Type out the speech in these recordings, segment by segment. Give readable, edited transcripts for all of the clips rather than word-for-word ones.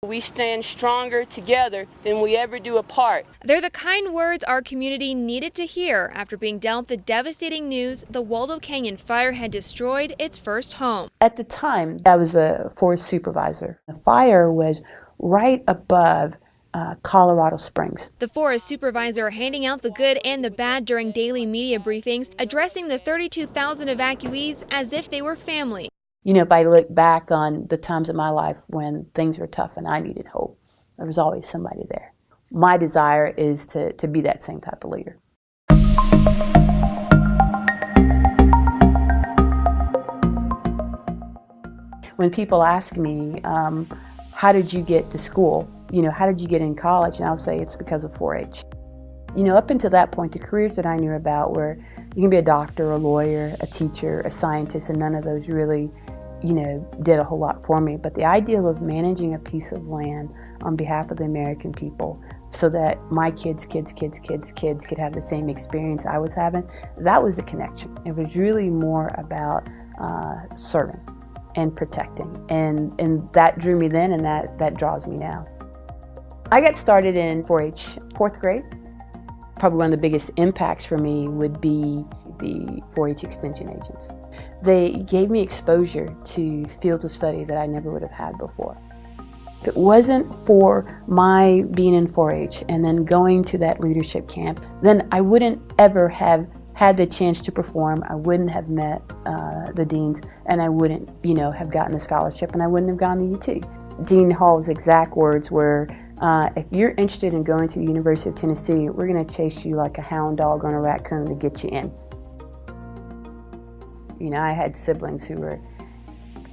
We stand stronger together than we ever do apart. They're the kind words our community needed to hear after being dealt the devastating news the Waldo Canyon fire had destroyed its first home. At the time, I was a forest supervisor. The fire was right above Colorado Springs. The forest supervisor handing out the good and the bad during daily media briefings, addressing the 32,000 evacuees as if they were family. You know, if I look back on the times of my life when things were tough and I needed hope, there was always somebody there. My desire is to be that same type of leader. When people ask me, how did you get to school? You know, how did you get in college? And I'll say it's because of 4-H. You know, up until that point, the careers that I knew about were you can be a doctor, a lawyer, a teacher, a scientist, and none of those really, you know, did a whole lot for me. But the ideal of managing a piece of land on behalf of the American people so that my kids could have the same experience I was having, that was the connection. It was really more about serving and protecting. And that drew me then, and that draws me now. I got started in 4-H, 4th grade. Probably one of the biggest impacts for me would be the 4-H extension agents. They gave me exposure to fields of study that I never would have had before. If it wasn't for my being in 4-H and then going to that leadership camp, then I wouldn't ever have had the chance to perform. I wouldn't have met the deans, and I wouldn't, you know, have gotten a scholarship, and I wouldn't have gone to UT. Dean Hall's exact words were, if you're interested in going to the University of Tennessee, we're going to chase you like a hound dog on a raccoon to get you in. You know, I had siblings who were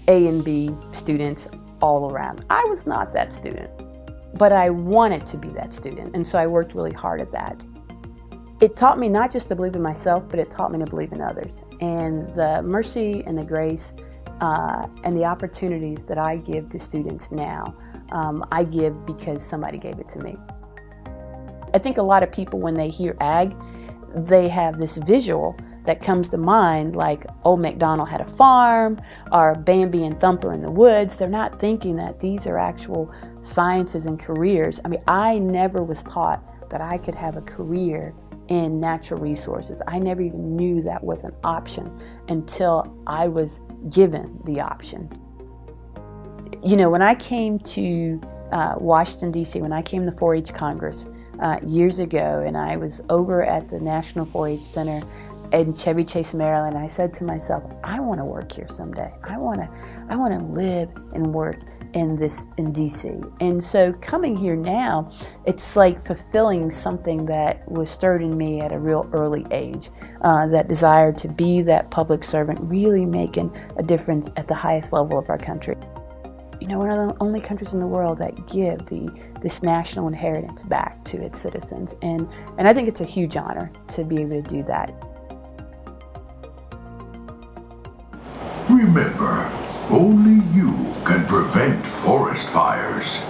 A and B students all around. I was not that student, but I wanted to be that student, and so I worked really hard at that. It taught me not just to believe in myself, but it taught me to believe in others. And the mercy and the grace and the opportunities that I give to students now, I give because somebody gave it to me. I think a lot of people, when they hear ag, they have this visual that comes to mind, like old MacDonald had a farm, or Bambi and Thumper in the woods. They're not thinking that these are actual sciences and careers. I mean, I never was taught that I could have a career in natural resources. I never even knew that was an option until I was given the option. You know, when I came to Washington, D.C., when I came to 4-H Congress years ago, and I was over at the National 4-H Center in Chevy Chase, Maryland, I said to myself, I want to work here someday. I want to live and work in D.C. And so coming here now, it's like fulfilling something that was stirred in me at a real early age, that desire to be that public servant, really making a difference at the highest level of our country. You know, we're one of the only countries in the world that give this national inheritance back to its citizens. And I think it's a huge honor to be able to do that. Remember, only you can prevent forest fires.